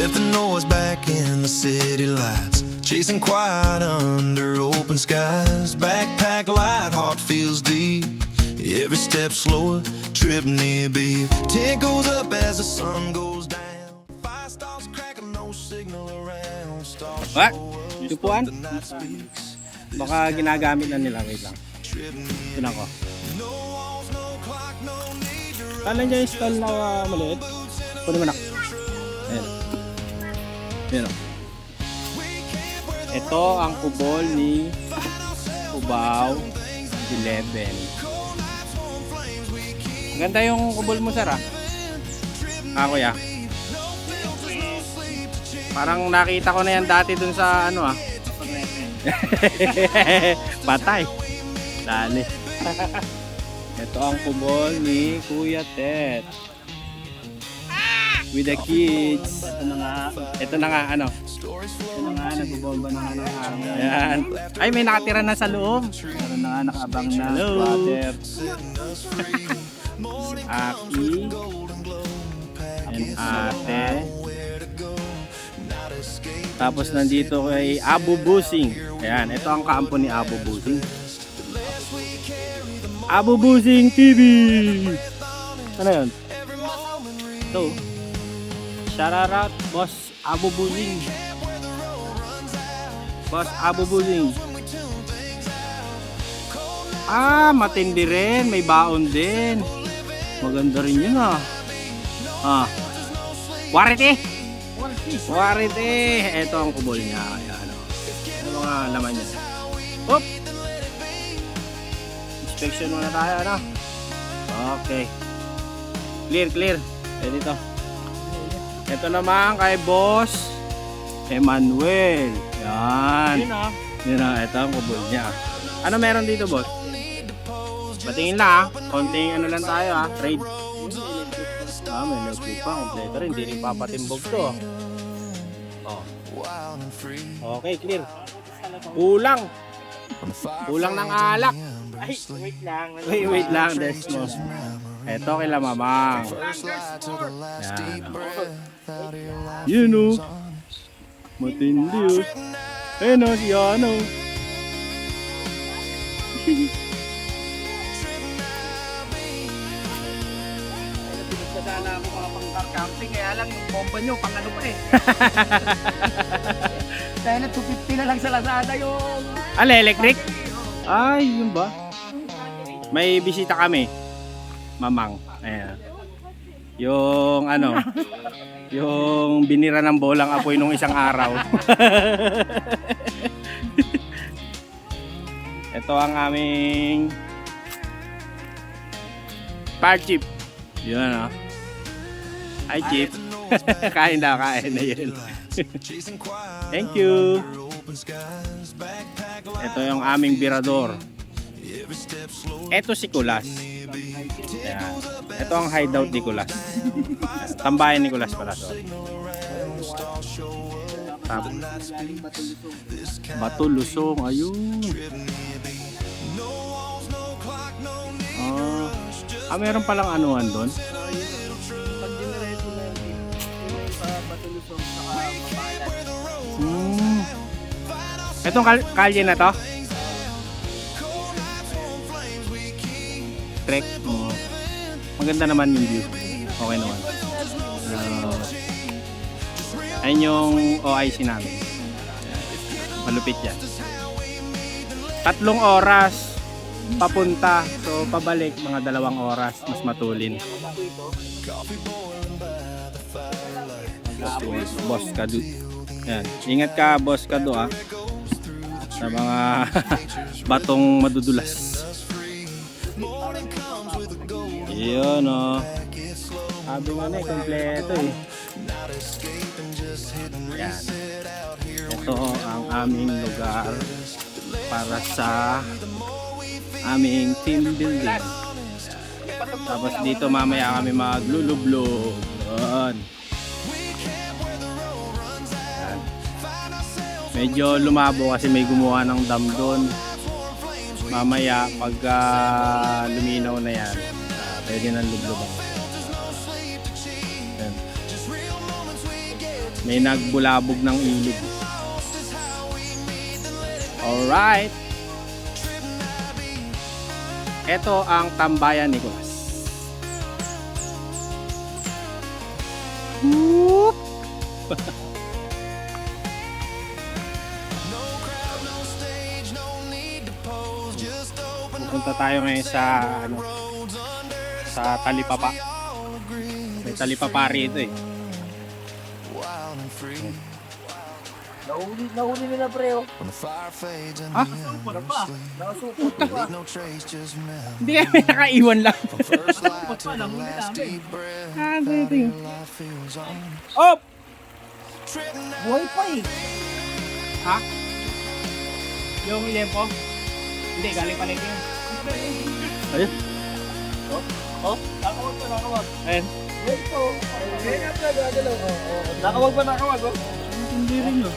Left the noise back in the city lights, chasing quiet under open skies. Backpack light, heart feels deep. Every step slower, trip near beef. Tent goes up as the sun goes down. Fire starts cracking, no signal around. Stars What? show us, Tupuan? but the night speaks. Baka ginagamit na nila. Wait lang. Ito ko. No walls, no clock, no need to run. Kala niya yung stall na maliit? Kunin mo na. Ayan. Ayan o. Ito ang kubol ni Cubao 11. Ganda yung kubol mo, sir, ah. Kuya. Parang nakita ko na yan dati dun sa ano, ah. Patay. Dali. Ito ang kubol ni Kuya Ted. With the kids. Ito na nga, ano. Ito na nga, nagbobomba na nga ng hangin. Ayan. Ay, may nakatira na sa loob. Meron na nga, nakaabang na. Hello. Brother. Aki. And ate. Tapos nandito kay Abu Busing. Ayan, ito ang kampo ni Abu Busing. Abu Busing TV. Ano yun? Ito. Shoutout Boss Abu Busing. Boss Abu Busing. Matindi rin. May baon din. Maganda rin yun, Warite. Warite. Ito ang kubol niya. Ayan, ano mga laman niya. Oop. Inspection muna tayo, ano. Okay. Clear. Pwede ito. Ito naman kay Boss Emmanuel. Yan. Yun na, ito ang kubol niya. Ano meron dito, boss? Patingin lang, konting ano lang tayo, trade. May electric pa, kompleto rin. Hindi rin papatimbog to. Okay, clear. Kulang ng alak. Ay, wait lang. Wait lang, Desmo. Ito kila mamang. Yan. You know. Matindi, Ayun o, si Yano. Sana ako mga pang-car camping, kaya lang yung bomba nyo, pang ano pa eh. Dahil na 250 na lang sa Lazada yung... Electric? Ay, yun ba? May bisita kami. Mamang. Ayan. Yung ano, yung binira ng bolang apoy nung isang araw. Ito ang aming fire chief. Yun, Hi, chief. Kain na yun. Thank you. Ito yung aming birador. Ito si Kulas. Ayan. Ito ang hideout ni Kulas. Tambayan ni Kulas pala to. Batulusong. Ayun. Meron palang anuhan doon. Pag dinireto na yung Batulusong saka Mabalat. Itong kalye na to? Trek. Maganda naman yung view. Okay naman. Ayun yung OIC namin. Malupit yan. 3 oras papunta. So pabalik mga 2 oras. Mas matulin. Boss Kadu. Yan. Ingat ka, Boss Kadu, sa mga batong madudulas. Yun, sabi nga na kompleto Yan. Ito ang aming lugar para sa aming team building. Tapos dito mamaya kami maglulublog. Yan. Medyo lumabo kasi may gumawa ng dam doon. Mamaya pag luminaw na yan, pwede nang lubloban. May nagbulabog ng ilog. Alright. Ito ang Tambayan Nicolas. Whoop! Pupunta tayo ngayon sa sa Talipapa. May Talipapa rito eh. Nahuli nila pre oh. When the fire fades and Ah? the embers sleep, Nakasupot leave no trace, just memories. Hindi kami nakaiwan lang. From first light to the last deep breath, Ah, out dito here yun. life feels on. Oh! Buhay pa eh. Ha? Yung lempo? Hindi, galing palengke yun. Ayun. Oh, nakawag pa, nakawag. Ayun. Ito. Nakawag pa, nakawag oh. Hindi rin yun.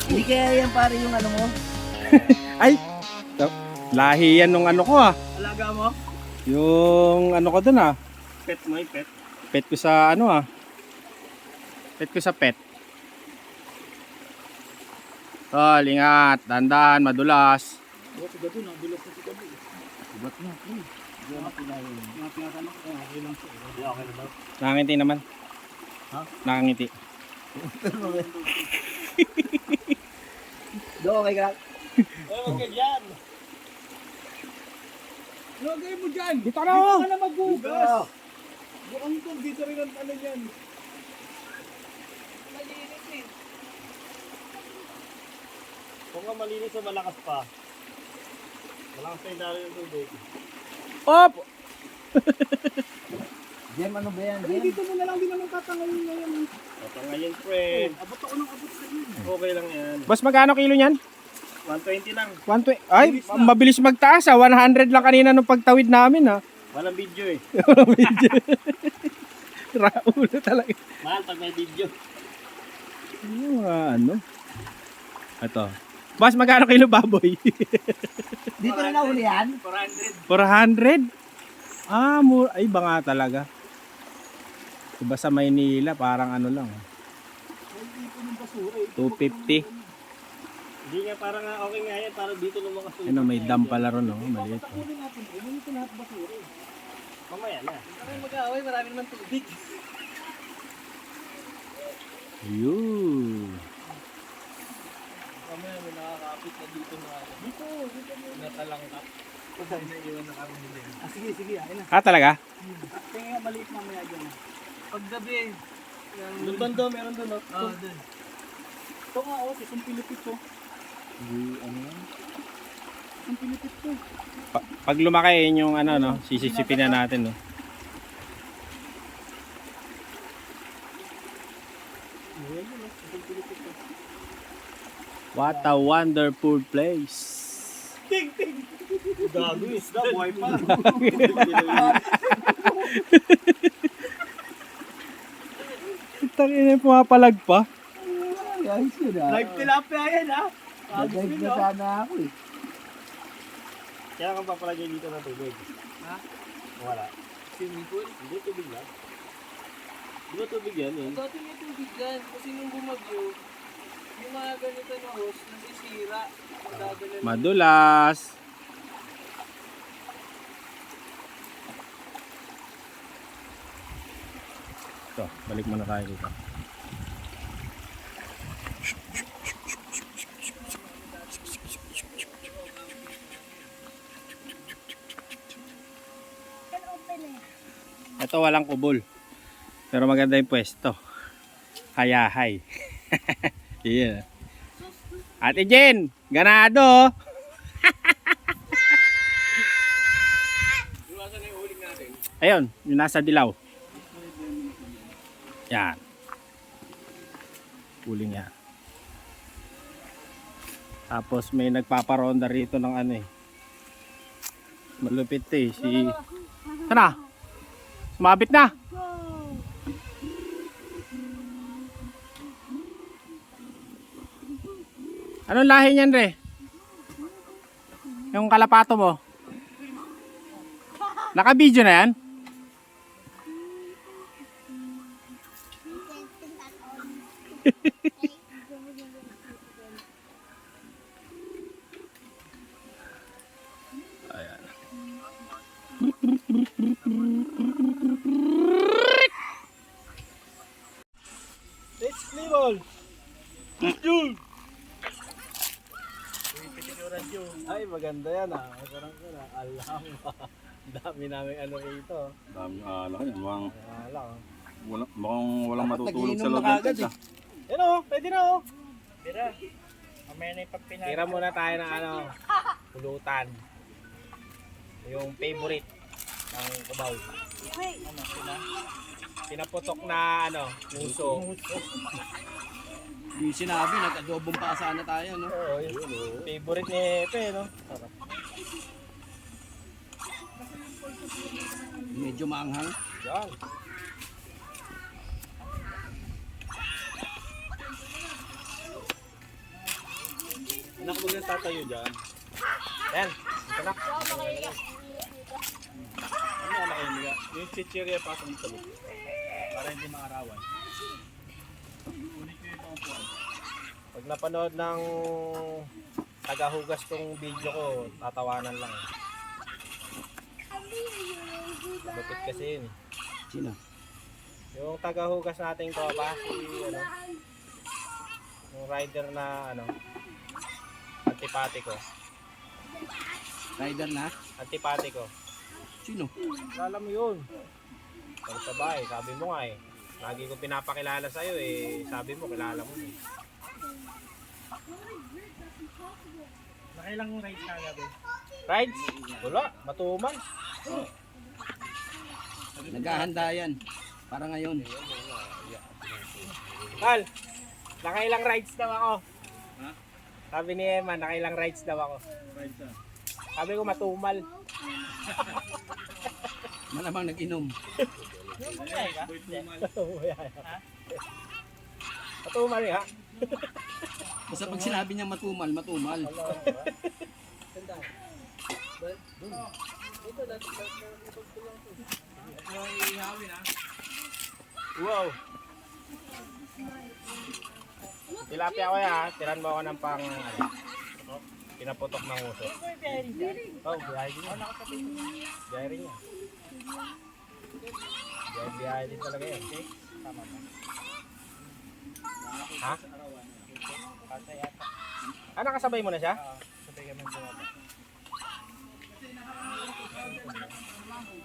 Hindi kaya yan pare yung ano mo? Ay! Lahi yan nung ano ko ah. Alaga mo? Yung ano ko dun ah. Pet mo yung pet. Pet ko sa ano ah. Pet ko sa pet. Oh, ingat. Dandan, madulas. Si Gabi, nadulas na si Gabi. Ibat na. Hindi na pinahin. Nakapinatanong ko. Okay lang siya. Hindi okay na ba? Nakangiti naman. Ha? Nakangiti. Do, okay ka? Huwag ka dyan. Lagay mo dyan. Dito na ako. Dito ka na magbugas. Bukan ko, dito rin ang ano dyan. Malinis eh. Kung nga malinis o malakas pa. Malakas pa yung dalo yung tubig. Op! Jem, ano ba yan? Jem? Dito mo na lang din naman tatangayin ngayon. Tatangayin, friend. Abot ako ng abot sa yun. Okay lang yan. Boss, magkano kilo niyan? 120 lang. 120. Ay, mabilis magtaas ah. 100 lang kanina nung pagtawid namin ah. Walang video eh. Raulo talaga. Mahal pag may video. Ano? Ito. Boss, magkano kilo baboy? Dito na nahuli yan? 400. 400? Ah, ay banga talaga. Diba sa Maynila, parang ano lang. 250. Hindi nga parang okay nga yan. Parang dito ng mga sulok. Ano, may dam pala ron, no? Maliit. Oh. Takunin natin. Umunit ko lahat basura eh. Mamaya na. Kami mag-aaway. Marami naman tubig. Ayun. Mamaya may nakakapit na dito na. Dito natalangkap. Kasi naiiwan na kami nila. Ah, sige, sige. Ayun na. Ah, talaga? Kaya nga maliit mamaya dyan. Paggabi. Doon bando, meron doon. Ah, doon. Ito nga, oh. Isang pilipit to. Ano yan? Isang pilipit to. Pag lumaki yun yung ano, no? Sisisipin na natin, no? What a wonderful place. Ting, ting! Gago, isda, buhay pa. Tangina, pumapalag pa. Ayos yun ah. Live tilapia yan ah. Live na sana ako eh. Kaya kang papalagay dito ng tubig. Ha? Wala. Swimming pool? Hindi, tubig lang. Di ba tubig yan eh? Dati may tubig dyan, kasi nung bumagyo, yung mga ganito na hose, nasisira. Magdadala lang. Madulas. Ito, balik muna tayo dito. Ito walang kubol. Pero maganda yung pwesto. Hayahay. Yeah. Ate Jen, ganado. Ayun, yung nasa dilaw. Yan. Huling yan. Tapos may nagpaparonda rito ng ano eh. Malupit eh. Si... Sana? Sumabit na. Anong lahi niyan, Re? Yung kalapato mo. Naka-video na yan? Ayan. Let's play ball! Yun! Ay, maganda yan ah. Parang ko na. Alam. Dami namin ano rito. Dami alak yan. Mukhang, Alam. walang matutulog sa nagiinom loob na ng kagad tent, ah. Yan o, pwede na o. Tira. Mamaya na yung pagpinag. Tira muna tayo ng ano, pulutan. Yung favorite ng kubaw. Ano, pinaputok na ano, puso. Yung sinabi, nag-adobong pa sana tayo, no? Oo, yun. Favorite ni Epe, no? Sarap. Medyo maanghang. Yan. Anak mo na tatayo dyan. Yan. Ito na. Ano anak yun nila? Yung chichirya pa sa loob. Para hindi maarawan. Pag napanood ng tagahugas tong video ko, tatawanan lang. Malupit kasi yun. Sino? Yung tagahugas nating tropa, si ano, yung rider na ano, antipati ko. Rider na? Antipati ko. Sino? Alam mo yun. Pagkabay, sabi mo nga eh. Lagi ko pinapakilala sa'yo eh. Sabi mo, kilala mo eh. Nakailang rides ka gabi? Rides? Wala, matuman. Naghahanda yan. Para ngayon. Hal, nakailang rides daw ako. Ha? Sabi ni Emma, nakailang rides daw ako. Rides ah? Sabi ko matumal. Malamang nag-inom. Matumal ha? Basta pag sinabi niya matumal, matumal. Wow. Tilapia ko ya, tiran mo ako ng pang ano, pinaputok ng uso. Oh, biyahe din. Biyahe rin yan. Biyahe din talaga yan. Tama ba? Ha? Ah, nakasabay mo na siya? Sabay kami sa baba.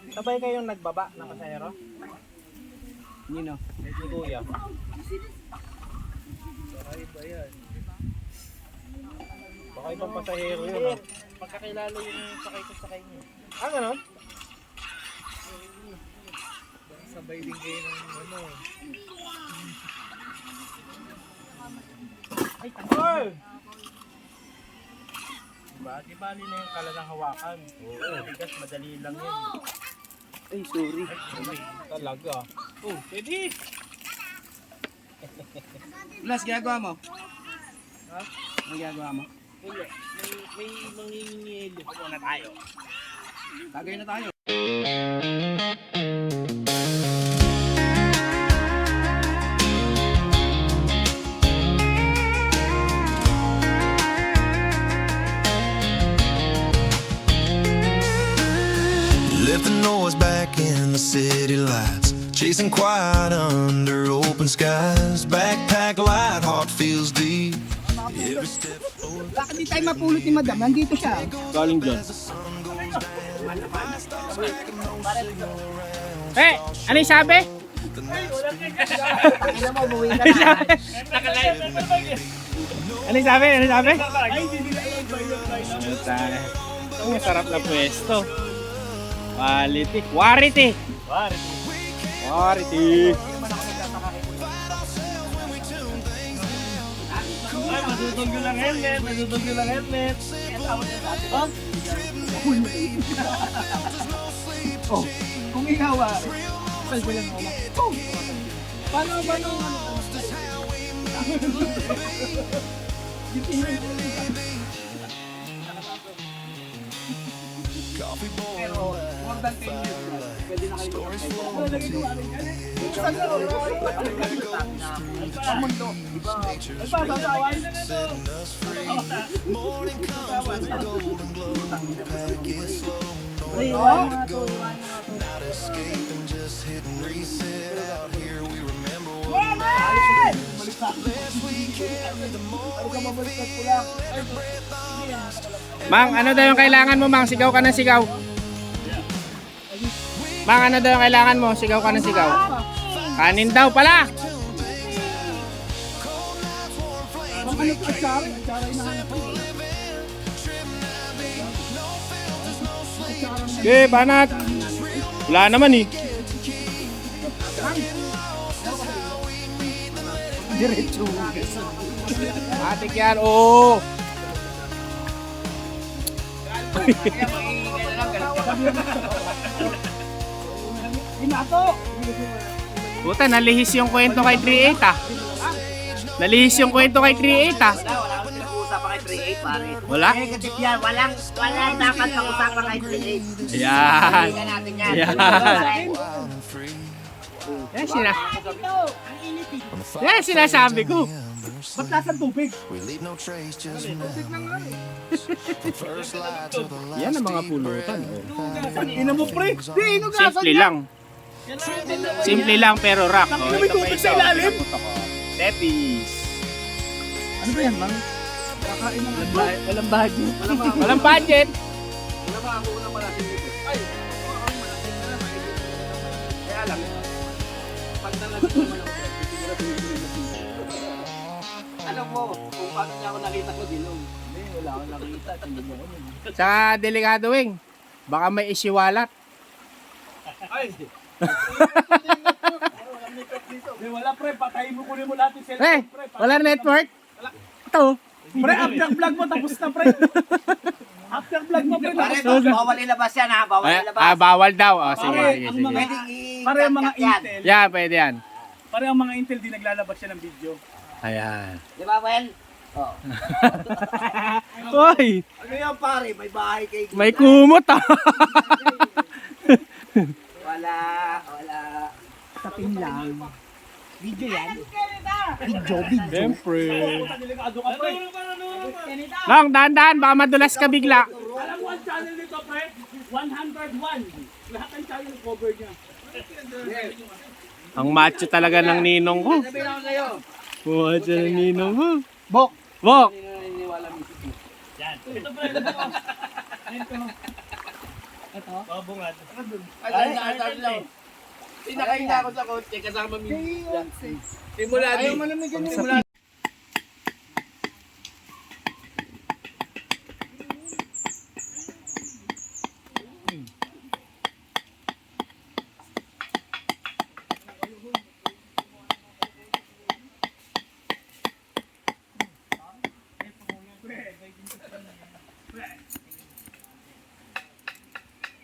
Sabay kayong nagbaba na pasahero? Nino? Ni Kuya. Baka ibang pasahero yun. Ah. Pagkakilala yung sakay ko sakay niyo. Ah, gano'n? Sabay din kayo ng ano. Ay, tagal! Diba? Di bali na yung kalalang hawakan. Oo. Bigas, madali lang yun. Ay, sorry. Talaga. Oh, pwede! Blas, ginagawa mo? Ha? Ano ginagawa mo? Wala. May mangingingil. Ako na tayo. Tagay na tayo. Left the noise back in the city lights, chasing quiet under open skies. Backpack light, heart feels deep. Every step forward Bakit di tayo mapulot ni Madam? Nandito siya. Galing dyan. as the sun goes down. I start smacking no signal around. Eh! Ano yung sabi? Ano mo, buwi ka na. Ano yung sabi? Ano yung sabi? Ang sarap na pwesto. Quality. Quality. Quality. Ay, masutog ko lang helmet. Masutog ko lang helmet. Oh, kung ikaw salve lang ako. Oh, paano? Coffee boy, Pero, huwag than 10 years na. Pwede na kayo mag-try. Ano lagi ko akin yan eh. Minsan na, ang mundo. Ay pa, sasawan na na to. Morning comes with a golden glow. Pack it slow. No Oh, not escaping, just hitting reset. Out here we remember what less we carry, the more we feel. Every breath on us. Mang, ano daw yung kailangan mo, Mang? Sigaw ka ng sigaw. Mang, ano daw yung kailangan mo? Sigaw ka ng sigaw. Kanin daw pala. ang ano pa atsara inahanap ko. Okay, banat. Wala naman eh. Diretso. Atik yan, oo. Inato! Puta, nalihis yung kwento kay 38 ah. Nalihis yung kwento kay 38 ah. Wala akong pinag-uusapan kay 3-8 pare. Wala? Negative yan. Walang dapat pag-usapan kay 3-8. Ayan. Hindi natin yan. Ayan. Wild and free. Yan sinasabi ko. Ba't lasan tubig? We leave no trace, just memories. From first light to the last. Yan ang mga pulutan. Ina mo pre! Di, inugasan Simple lang. Simple lang pero rock. Oh, May tubig sa ilalim! Tepis. Ano ba yan, mang? Kakain ng walang budget. Walang budget. Kaya lang, pag nalagot naman ako, alam mo, kung paano niya ako nakita ko, dilong. Hindi, wala akong nakita. Hindi mo ako. Sa delikado wing. Baka may isiwalat. Ay! Di, wala pre, patayin mo kunin mo lahat yung Eh, cellphone pre. wala network. Ito. Pre, after vlog mo, tapos na pre. After vlog mo pre, Pare, tapos na. bawal ilabas yan ha, bawal ilabas. Bawal daw. Oh, sige, Pare, sige, ang sige. mga- Pwedeng Pare ang mga i-cut yan. intel, Yeah, pwede yan. pare ang mga intel di naglalabas siya ng video. Ayan. Di ba, Well? Oh. Hoy, Ano yan pare, may bahay kay Gina. may kumot ah. Wala. Tapin lang. Video yan. Siyempre. Delikado ka pre. Lang, dahan-dahan. Baka madulas ka bigla. Alam mo ang channel nito pre? 101. Lahat ng channel cover niya. Ang macho talaga ng ninong ko. Sabihin ako sa'yo. Macho ng ninong ko. Bok. Bok. Ito pre. Ito. Babungad. Ay, sinakay na ako sa kotse kasama mo. Simula di. Ayaw malamig yan eh.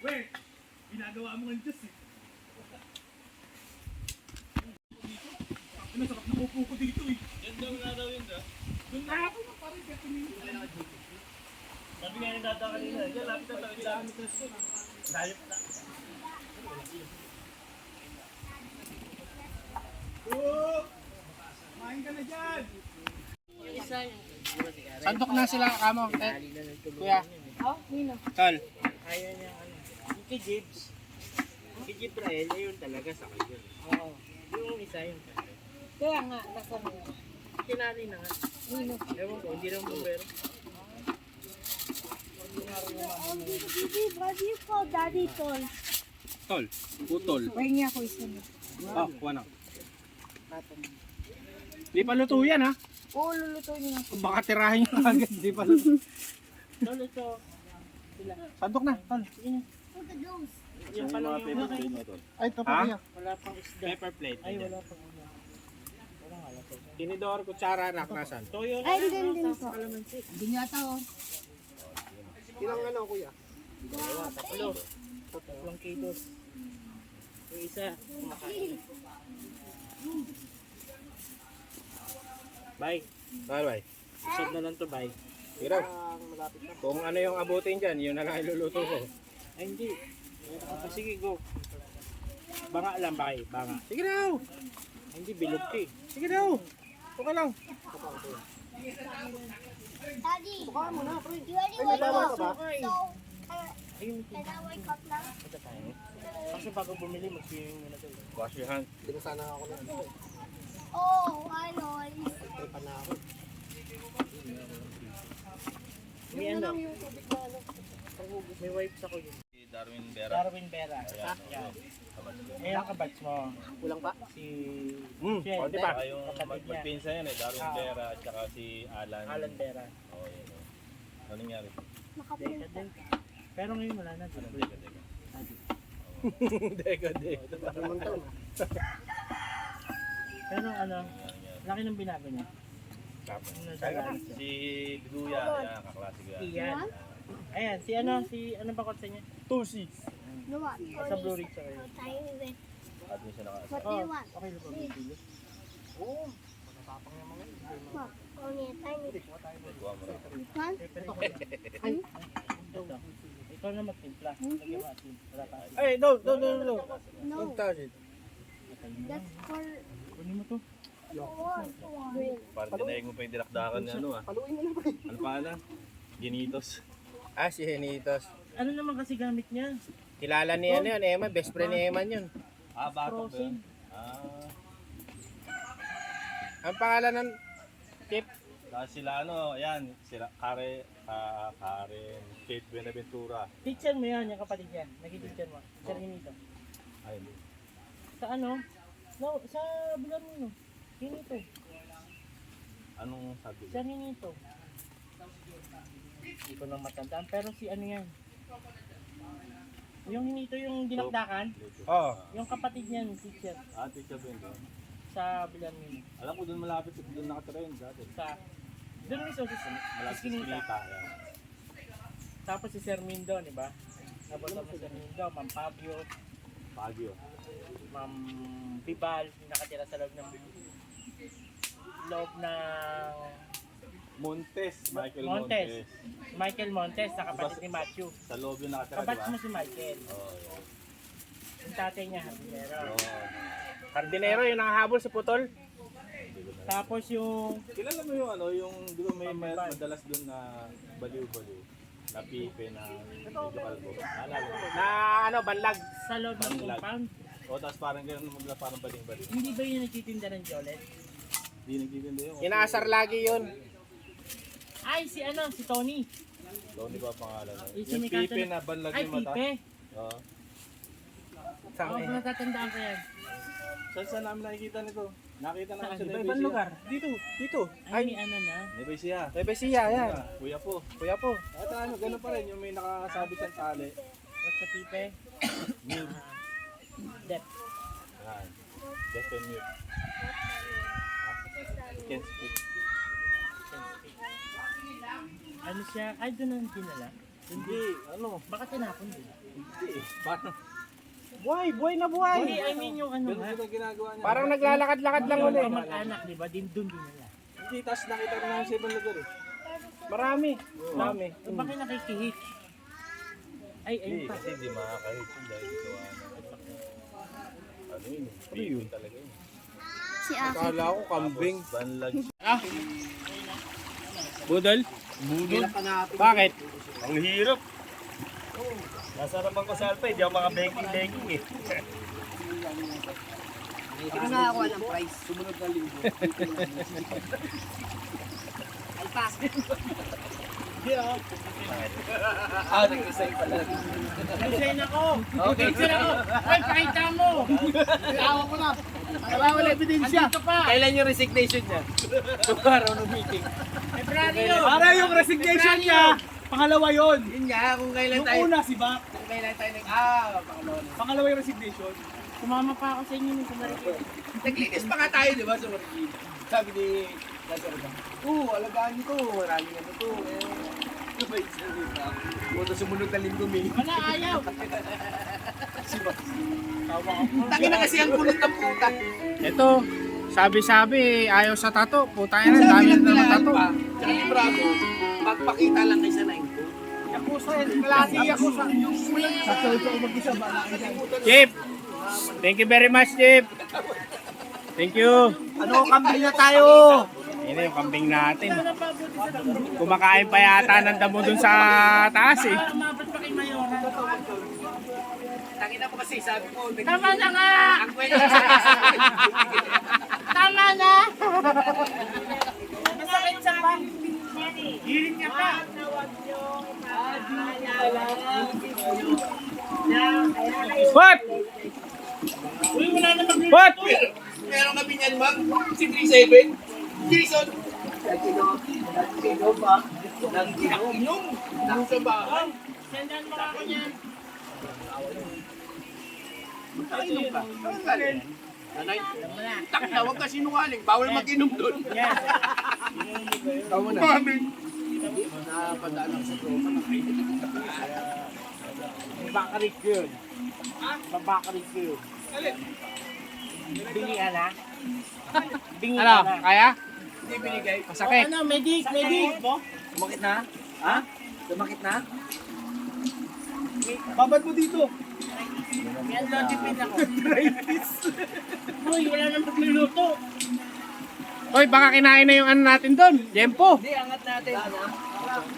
Wait, ginagawa mo ng Diyos eh. Ano, sarap na upo ko dito eh. Yan daw na daw yun da. Doon na ako na pare, kaya tumingin. Sabi nga yung data kanina, yan lapit na tawid lang. Dayop na. Oh! Kumain ka na dyan! Santok na sila kamo. Kuya. Tol. Ayaw niya ano. Yung kay Jibs. Kay Jibrael, yun talaga sa kayo. Oo. Yung isa yun. Kaya nga, nasa mo. Kinali na nga. Ewan ko, hindi naman pero. What do you call daddy tol? Tol. Putol. Pahingi ako isa na. Oh, kuha na. Di pa luto yan ha. Oo, lulutuin niya. Baka tirahin nyo agad. Di pa luto. Tol, ito. Santok na. Tol. Yung pa lang yung Ay, ito Ha? kuya. wala pang isda. Paper plate. Ay, wala pang ano. Tinidor, kutsara, anak, nasan? Toyo na. Ay, din po. Kalamansi. Hindi nga ito. Ilang ano, kuya? Tatlong kilos. Yung isa, kumakain. Bye. Bye. Isod na lang to, bye. Hirap. Kung ano yung abutin dyan, yun na lang iluluto ko. Ay, hindi. Sige, go. Banga lang, bakit? Banga. Sige daw. Ay, hindi, bilog ka eh. Sige daw. Okay lang. Daddy, you already wake up. So, can I wake up now? Kasi bago bumili, mag-swimming muna tayo. Wash your hands. Oh, I know. May ano? May wipes ako yun. Darwin Vera. Darwin Vera. Yan. Ayan ang kabatch mo. Kulang pa? Si... Shell. O, di ba? Kapatid Yung niya. magpinsa yan eh, Darwin Vera at saka si Alan. Alan Vera. Oo, yun. Ano nangyari? Nakapunta. Pero ngayon wala na. Teka, teka. Deka, deka. Pero ano, laki ng binago niya. Si Duya, yan, kaklase ko yan. Iyan. Ayan, si ano ba kotse niya? 2-6. No what? Sa Blue Ridge siya. Tiny bit. At yun siya nakasa. What do you want? Okay lang ba pili? What? Only a tiny bit. Kuha mo rin. One? Ito. Ikaw na magtimpla. Lagyan mo atin. Wala pa. Ay, no. No. Touch it. That's for Kunin mo to. green. Parang dinayag mo pa yung dinakdakan na ano ah. Ano pa na? Ginitos. Ah, si Henitos. Ano naman kasi gamit niya? Kilala ni ano yun, Eman. Best friend ni Eman yun. Ah, batok ba Frozen. yun? Ah. Ang pangalan ng tip. Tapos sila ano, ayan, sila Karen Kate Buenaventura. Teacher mo yan, yung kapatid niya. Nag-teacher mo. Sir Hinito. Ay, hindi. Sa ano? No, sa bulan mo. Hinito. Anong sabi? Sir Hinito. Hindi ko nang matandaan. Pero si ano yan? Yung Hinito yung dinakdakan. Oh. Yung kapatid niya, teacher. Ah, teacher ba yun? Sa bulan mo. Alam ko doon malapit, doon nakatira yun dati. Sa... Doon mismo sa Malapit sa Skinita. Skinita. Yan. Tapos si Sir Mindo, di ba? Tapos si Sir Mindo, Ma'am Fabio, Baguio. Ma'am Bibal, yung nakatira sa loob ng Montes, Michael Montes. Montes. Michael Montes, na kapatid ni Matthew. Sa loob yung nakatira, di Kabatch ba? mo si Michael. Oo, yan. Yung tatay niya, hardinero. Oo. Hardinero yung nakahabol sa putol. Tapos yung Kilala mo yung ano, yung di ba may Pambibay. madalas doon na baliw-baliw. Na pipe na medyo kalbo. Naalala mo? Na ano, banlag. sa loob ng Banlag. compound. O, tapos parang gano'n magla parang baling-baliw. Hindi ba yung nagtitinda ng Jolet? Hindi nagtitinda yun. Inaasar lagi yun. Ay, si ano, si Tony. Tony ba pangalan? Yung Yung sinikatan pipe na- na banlag Ay, yung mata. Pipe. Oo. Oo, natatandaan ko yan. Saan namin nakikita nito? Nakita namin Saan? sa Iba-ibang Nevesia. lugar. Dito. Ay, may ano na. Nevesia. Rebesiya, yan. Kuya po. Kuya po. At ano, ganun pa rin. Yung may nakakasabit sa tali. What's sa Pipe? Mute. Dep. Yan. Deaf and mute. Can't speak. Ano siya? Ay, doon ang dinala. Hindi. Ano? Baka tinapon din. Hindi. Paano? Buhay na buhay. Hindi, I mean yung ano Ganun nga. sila ginagawa niya. Parang naglalakad-lakad lang Yung ulit. kamag-anak, di ba? Din doon dinala. Hindi, tapos nakita ko namin sa ibang lugar eh. Marami. Marami. Bakit nakikihit? Ay, ayun Hindi, pa. kasi hindi makakahit yun dahil ito ano yun, pipe talaga yun. Si Aki. Kala ko kambing. Tapos banlag. Budol? Budol. Bakit? Ang hirap. Nasarap ang kasalpa, hindi ako maka-baking eh. Hindi ko nakakuha ng prize. Sumunod na linggo. Alpas. Nag-resign pala. Resign ako! Resign ako! Ay, pakita mo! Awa ko na. Wala wala ebidensya. Andito pa! Kailan yung resignation niya? Araw ng meeting. Februaryo! Para yung resignation niya, pangalawa yon. Yun nga, kung kailan Yung tayo... una si Bak, Kung kailan tayo pangalawa. pangalawa yung resignation. Sumama pa ako sa inyo nung sa Marikina. Naglinis pa nga tayo, di ba, sa Marikina? Sabi ni Lazaro ba? Alagaan niyo to. Maraming ano to. Puto sumunod na linggo, may. Wala, ayaw! Tangin na kasi ang kulot ng puta. Ito, sabi-sabi, ayaw sa tato. Puta yan, dami na naman tato. Tsaka ni Bravo, magpakita lang kaysa 9 ko. Chip! Thank you very much, Chip! Thank you! Ano, kambing na tayo! Yan yung kambing natin. Kumakain pa yata ng damo dun sa taas eh. Tama na nga! Tama na! Masakit sa pang. Hirin niya pa. What? What? Meron kami niyan, ma'am. Si 37. Jason. Nung sa bahay. Sendan mo ako niyan. Nanay, tak na, huwag ka sinungaling. Bawal mag-inom doon. Tama na. Napadaan ako sa tropa na kayo. Bakarik yun. Babakarik yun. Bingihan na? Ano? Kaya? Hindi binigay. Masakit. Ano, medic, medic! Sumakit na? Ha? Sumakit na? Babad mo dito. Yan lang, dipin ako. Uy, wala nang pagluluto. Hoy, baka kinain na yung ano natin doon. Jempo. Hindi, angat natin.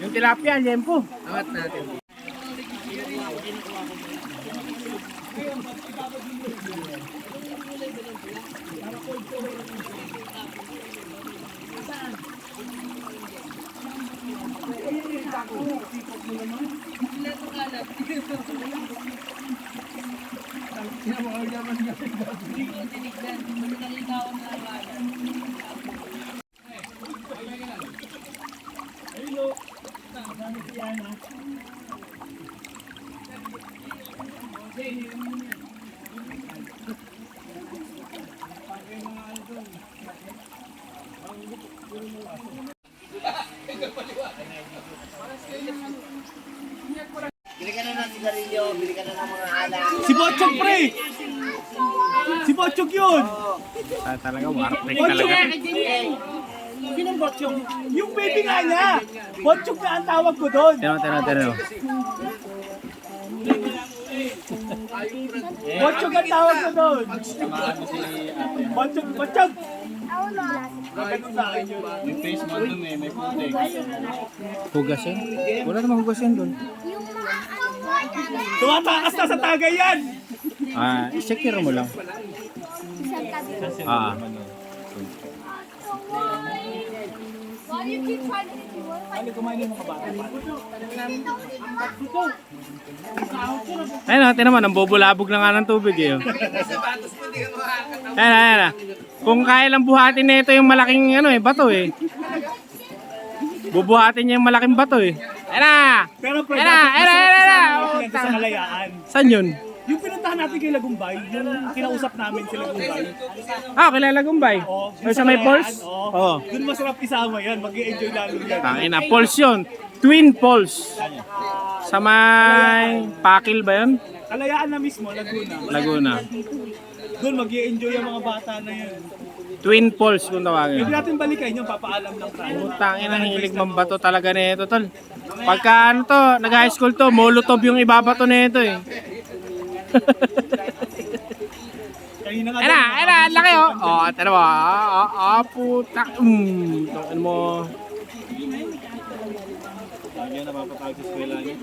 Yung tilapia, jempo. Angat natin. Bili ka na ng sigarilyo, bili ka na ng mga alak. Si Botchog, pre! Si Botchog yun! Talaga, warpek Botchog! talaga. Sinong Botchog? Yung baby nga niya! Botchog na ang tawag ko doon! Tino. Botchog ang tawag ko doon! Botchog! Hugas yan? Wala namang hugas yan doon. Tumatakas na sa tagay yan! Secure mo lang. Why you keep trying to hit me? What if I Kumain yung mga bata. Ayun na, tinan mo, nambubulabog na nga ng tubig eh. Ayun na. Kung kaya lang buhatin na ito yung malaking bato eh. Bubuhatin niya yung malaking bato eh. Ayun na! Pero pre, Ayun na! natin sa Kalayaan. Saan yun? Yung pinuntahan natin kay Lagumbay, yung kinausap namin si Lagumbay. Kilala Gumbay. Oh, Ay, sa may falls? Oo. Doon masarap isama yan, mag-i-enjoy lalo yan. Tangin na, falls yun. Twin Falls. Sa may Pakil ba yun? Kalayaan na mismo, Laguna. Laguna. Doon mag-i-enjoy yung mga bata na yun. Twin Falls kung Pwede tawagin. natin balikan yung papaalam lang tayo. Tangin na, hilig mambato talaga nito, tol. Pagka ano to, nag-high school to, molotov yung ibabato nito eh. Kanina nga Ayun na, laki oh. Tara mo. Puta. Ano mo. Lagi na napapatawag sa eskwela niya.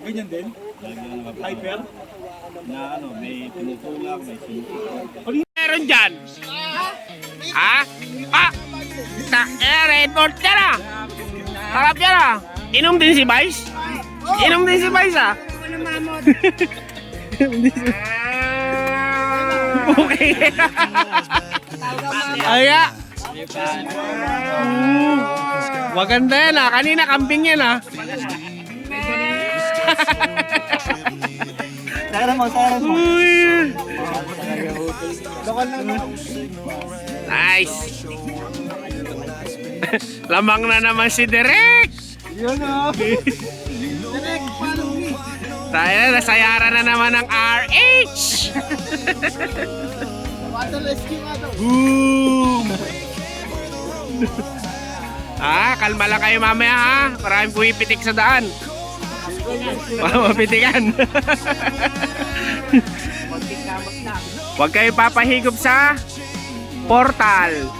ganyan din. Hyper. Na may tinutulak, may sinutulak. Meron dyan. Ha? Red Board ka na. Harap yan ah. Inom din si Vice? Inom din si Vice ah. Okay. Aya. Maganda yan ah. Kanina kambing yan ah. Tara mo. Uy. Nice. Lamang na naman si Derek. Yun o. Tayo na, nasayaran na naman ng RH. Boom. Kalma lang kayo mamaya ha. Maraming pumipitik sa daan. Mapitikan. Huwag kayo papahigop sa portal.